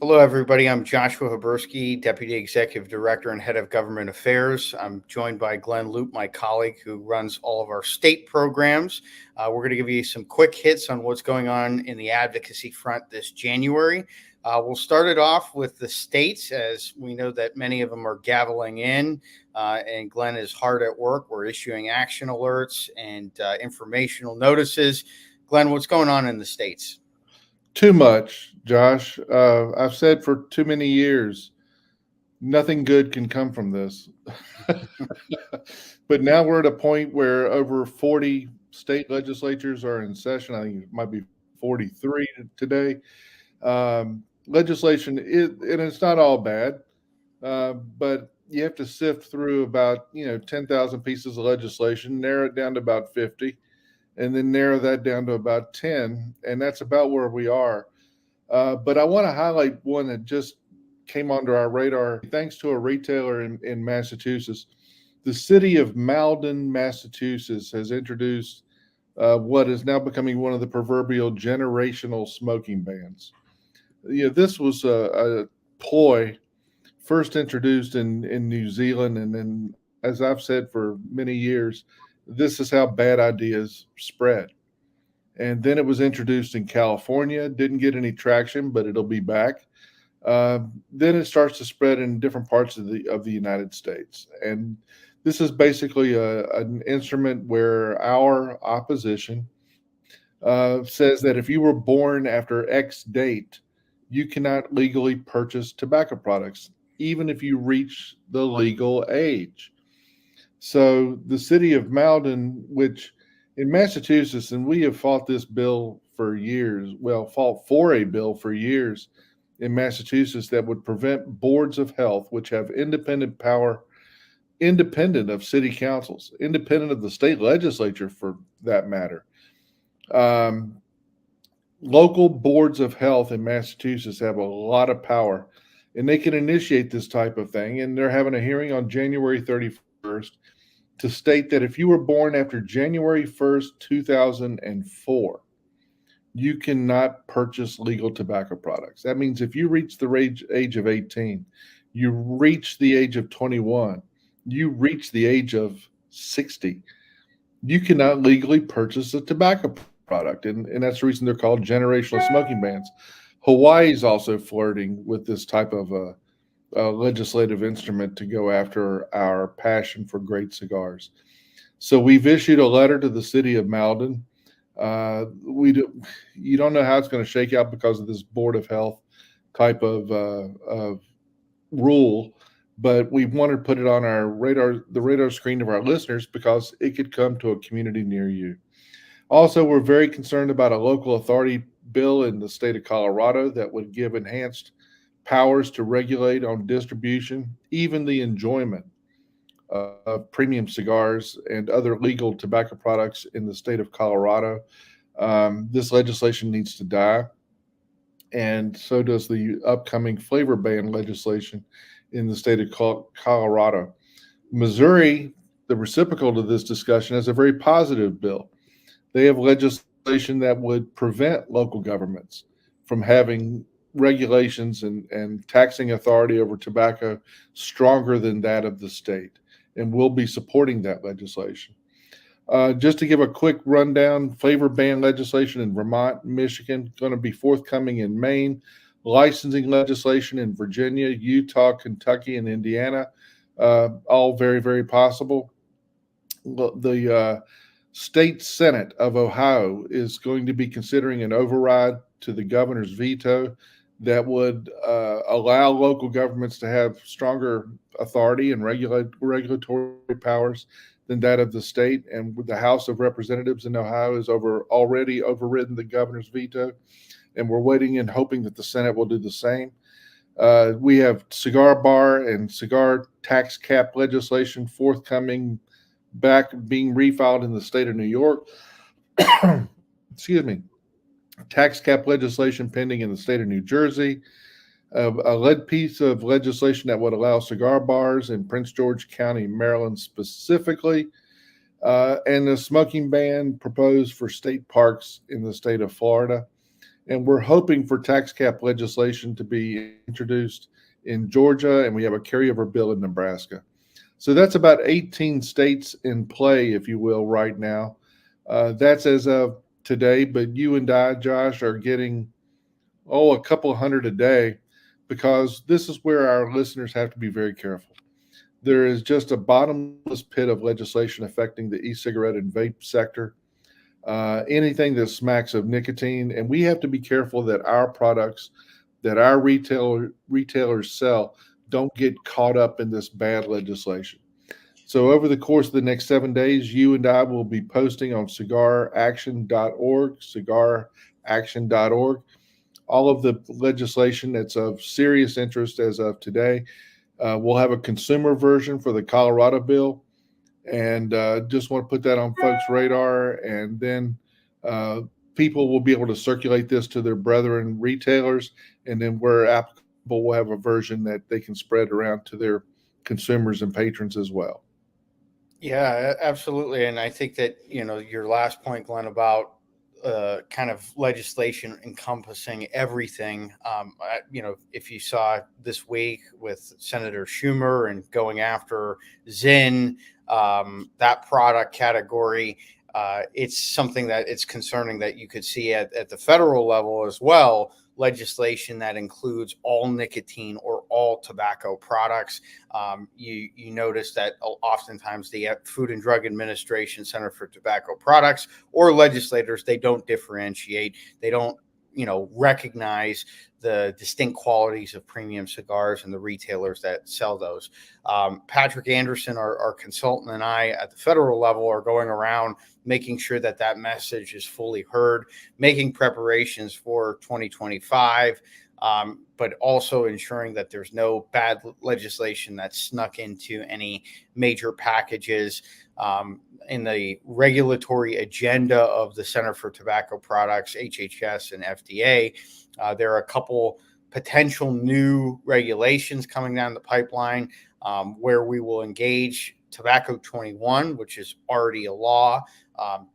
Hello, everybody. I'm Joshua Haberski, Deputy Executive Director and Head of Government Affairs. I'm joined by Glenn Loop, my colleague who runs all of our state programs. We're going to give you some quick hits on what's going on in the advocacy front this January. We'll start it off with the states, as we know that many of them are gaveling in, and Glenn is hard at work. We're issuing action alerts and informational notices. Glenn, what's going on in the states? Too much, Josh. I've said for too many years, nothing good can come from this. But now we're at a point where over 40 state legislatures are in session. I think it might be 43 today. Legislation, and it's not all bad, but you have to sift through about 10,000 pieces of legislation, narrow it down to about 50, and then narrow that down to about 10, and that's about where we are. But I want to highlight one that just came onto our radar thanks to a retailer in Massachusetts. The city of Malden, Massachusetts, has introduced what is now becoming one of the proverbial generational smoking bans. This was a ploy first introduced in New Zealand, and then, as I've said for many years, this is how bad ideas spread. And then it was introduced in California, didn't get any traction, but it'll be back. Then it starts to spread in different parts of the United States. And this is basically an instrument where our opposition says that if you were born after X date, you cannot legally purchase tobacco products, even if you reach the legal age. So the city of Malden, which in Massachusetts, and we have fought this bill for years, fought for a bill for years in Massachusetts that would prevent boards of health, which have independent power, independent of city councils, independent of the state legislature for that matter. Local boards of health in Massachusetts have a lot of power, and they can initiate this type of thing. And they're having a hearing on January 31st to state that if you were born after January 1st, 2004, you cannot purchase legal tobacco products. That means if you reach the age of 18, you reach the age of 21, you reach the age of 60, you cannot legally purchase a tobacco product. And that's the reason they're called generational smoking bans. Hawaii is also flirting with this type of legislative instrument to go after our passion for great cigars. So we've issued a letter to the city of Malden. You don't know how it's going to shake out because of this board of health type of rule, but we wanted to put it on the radar screen of our listeners because it could come to a community near you. Also, we're very concerned about a local authority bill in the state of Colorado that would give enhanced powers to regulate on distribution, even the enjoyment of premium cigars and other legal tobacco products in the state of Colorado. This legislation needs to die, and so does the upcoming flavor ban legislation in the state of Colorado. Missouri, the reciprocal to this discussion, has a very positive bill. They have legislation that would prevent local governments from having regulations and taxing authority over tobacco stronger than that of the state, and we'll be supporting that legislation. Just to give a quick rundown, flavor ban legislation in Vermont, Michigan, going to be forthcoming in Maine, licensing legislation in Virginia, Utah, Kentucky, and Indiana, all very, very possible. The State Senate of Ohio is going to be considering an override to the governor's veto that would allow local governments to have stronger authority and regulatory powers than that of the state. And the House of Representatives in Ohio has already overridden the governor's veto, and we're waiting and hoping that the Senate will do the same. We have cigar bar and cigar tax cap legislation forthcoming, back being refiled in the state of New York. Excuse me. Tax cap legislation pending in the state of New Jersey. A lead piece of legislation that would allow cigar bars in Prince George County, Maryland specifically, and a smoking ban proposed for state parks in the state of Florida. And we're hoping for tax cap legislation to be introduced in Georgia, and we have a carryover bill in Nebraska. So that's about 18 states in play, if you will, right now. That's as of today, but you and I, Josh, are getting, a couple hundred a day, because this is where our listeners have to be very careful. There is just a bottomless pit of legislation affecting the e-cigarette and vape sector. Anything that smacks of nicotine, and we have to be careful that our products that our retailers sell don't get caught up in this bad legislation. So over the course of the next 7 days, you and I will be posting on cigaraction.org, all of the legislation that's of serious interest as of today. We'll have a consumer version for the Colorado bill, and just want to put that on folks' radar. And then people will be able to circulate this to their brethren retailers, and then where applicable, we'll have a version that they can spread around to their consumers and patrons as well. Yeah, absolutely. And I think that, your last point, Glenn, about kind of legislation encompassing everything. If you saw this week with Senator Schumer and going after Zyn, that product category, it's something that it's concerning that you could see at the federal level as well, legislation that includes all nicotine or all tobacco products. You notice that oftentimes the Food and Drug Administration, Center for Tobacco Products, or legislators, they don't differentiate. They don't, recognize the distinct qualities of premium cigars and the retailers that sell those. Patrick Anderson, our consultant, and I at the federal level are going around making sure that that message is fully heard, making preparations for 2025, but also ensuring that there's no bad legislation that's snuck into any major packages. In the regulatory agenda of the Center for Tobacco Products, HHS, and FDA, there are a couple potential new regulations coming down the pipeline where we will engage Tobacco 21, which is already a law,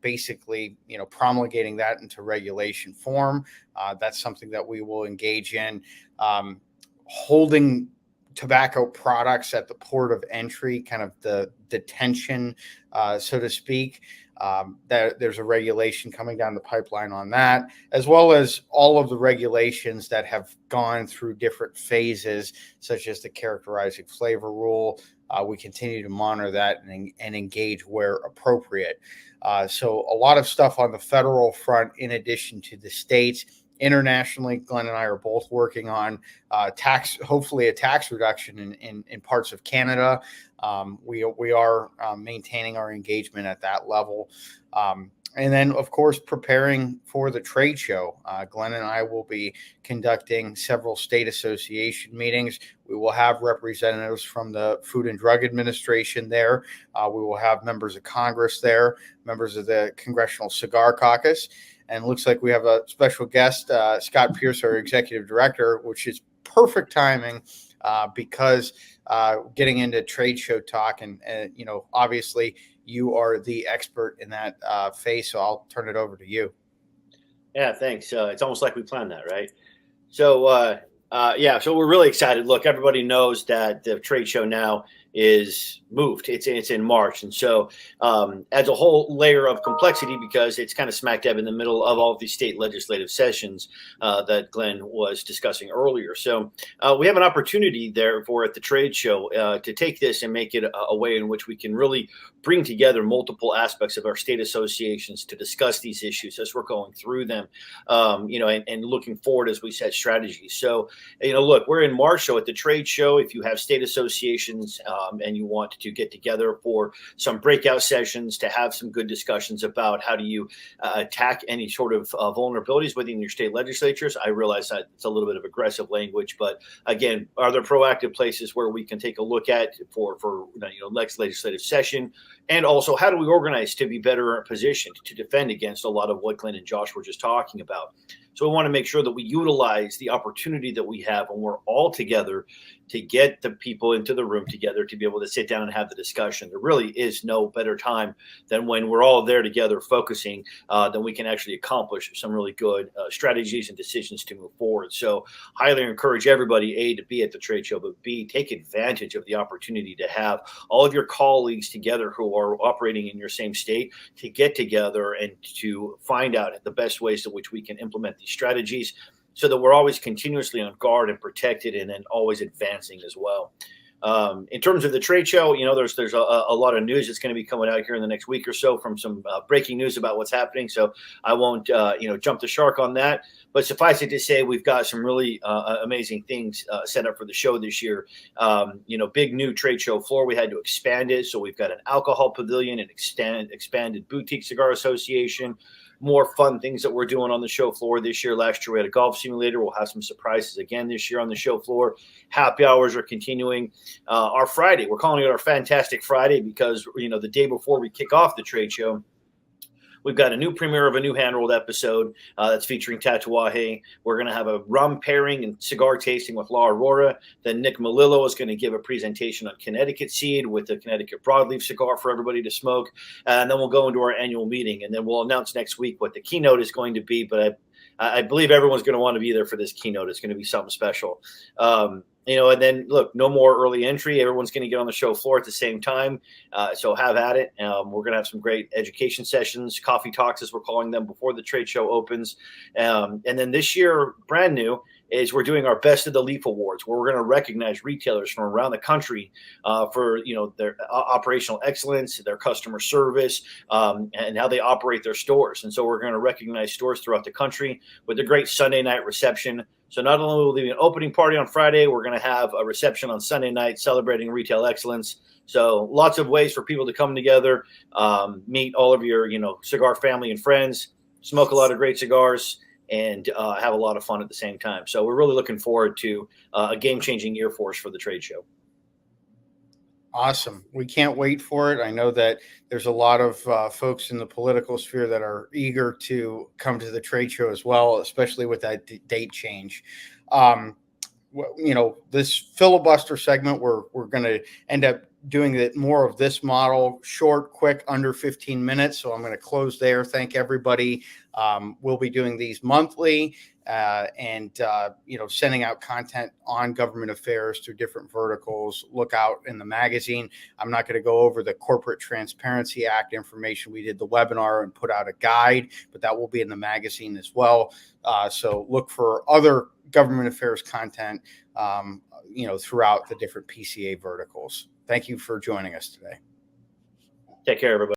basically, promulgating that into regulation form. That's something that we will engage in. Holding tobacco products at the port of entry, kind of the detention, so to speak. There's a regulation coming down the pipeline on that, as well as all of the regulations that have gone through different phases, such as the characterizing flavor rule. We continue to monitor that and engage where appropriate. So a lot of stuff on the federal front, in addition to the states. Internationally, Glenn and I are both working on hopefully a tax reduction in parts of Canada. We are maintaining our engagement at that level. And then, of course, preparing for the trade show. Glenn and I will be conducting several state association meetings. We will have representatives from the Food and Drug Administration there. We will have members of Congress there, members of the Congressional Cigar Caucus. And it looks like we have a special guest, Scott Pierce, our executive director, which is perfect timing because getting into trade show talk. And obviously, you are the expert in that phase. So I'll turn it over to you. Yeah, thanks. It's almost like we planned that, right? So, so we're really excited. Look, everybody knows that the trade show now is moved. It's in March. And so adds a whole layer of complexity because it's kind of smack dab in the middle of all of these state legislative sessions that Glenn was discussing earlier. So we have an opportunity therefore at the trade show to take this and make it a way in which we can really bring together multiple aspects of our state associations to discuss these issues as we're going through them, and looking forward as we set strategies. So, look, we're in March. So at the trade show, if you have state associations and you want to get together for some breakout sessions to have some good discussions about how do you attack any sort of vulnerabilities within your state legislatures. I realize that it's a little bit of aggressive language, but again, are there proactive places where we can take a look at for next legislative session? And also, how do we organize to be better positioned to defend against a lot of what Glenn and Josh were just talking about? So we want to make sure that we utilize the opportunity that we have when we're all together to get the people into the room together to be able to sit down and have the discussion. There really is no better time than when we're all there together focusing, then we can actually accomplish some really good strategies and decisions to move forward. So highly encourage everybody, A, to be at the trade show, but B, take advantage of the opportunity to have all of your colleagues together who are operating in your same state to get together and to find out the best ways in which we can implement these strategies so that we're always continuously on guard and protected and then always advancing as well. In terms of the trade show, there's a lot of news that's going to be coming out here in the next week or so from some breaking news about what's happening. So I won't, jump the shark on that. But suffice it to say, we've got some really amazing things set up for the show this year. Big new trade show floor. We had to expand it. So we've got an alcohol pavilion, an expanded boutique cigar association, more fun things that we're doing on the show floor this year. Last year, we had a golf simulator. We'll have some surprises again this year on the show floor. Happy hours are continuing. Our Friday, we're calling it our Fantastic Friday because, the day before we kick off the trade show, we've got a new premiere of a new hand-rolled episode that's featuring Tatuaje. We're going to have a rum pairing and cigar tasting with La Aurora. Then Nick Melillo is going to give a presentation on Connecticut Seed with the Connecticut broadleaf cigar for everybody to smoke. And then we'll go into our annual meeting. And then we'll announce next week what the keynote is going to be. But I believe everyone's going to want to be there for this keynote. It's going to be something special. And then look, no more early entry. Everyone's going to get on the show floor at the same time. So have at it. We're going to have some great education sessions, coffee talks, as we're calling them, before the trade show opens. And then this year, brand new, is we're doing our Best of the Leaf Awards, where we're going to recognize retailers from around the country for their operational excellence, their customer service, and how they operate their stores. And so we're going to recognize stores throughout the country with a great Sunday night reception. So not only will there be an opening party on Friday, we're going to have a reception on Sunday night celebrating retail excellence. So lots of ways for people to come together, meet all of your, cigar family and friends, smoke a lot of great cigars, and have a lot of fun at the same time. So we're really looking forward to a game-changing year for us for the trade show. Awesome. We can't wait for it. I know that there's a lot of folks in the political sphere that are eager to come to the trade show as well, especially with that date change. This filibuster segment, we're going to end up doing more of this model, short, quick, under 15 minutes. So I'm going to close there. Thank everybody. We'll be doing these monthly and sending out content on government affairs through different verticals. Look out in the magazine. I'm not going to go over the Corporate Transparency Act information. We did the webinar and put out a guide, but that will be in the magazine as well. So look for other government affairs content, throughout the different PCA verticals. Thank you for joining us today. Take care, everybody.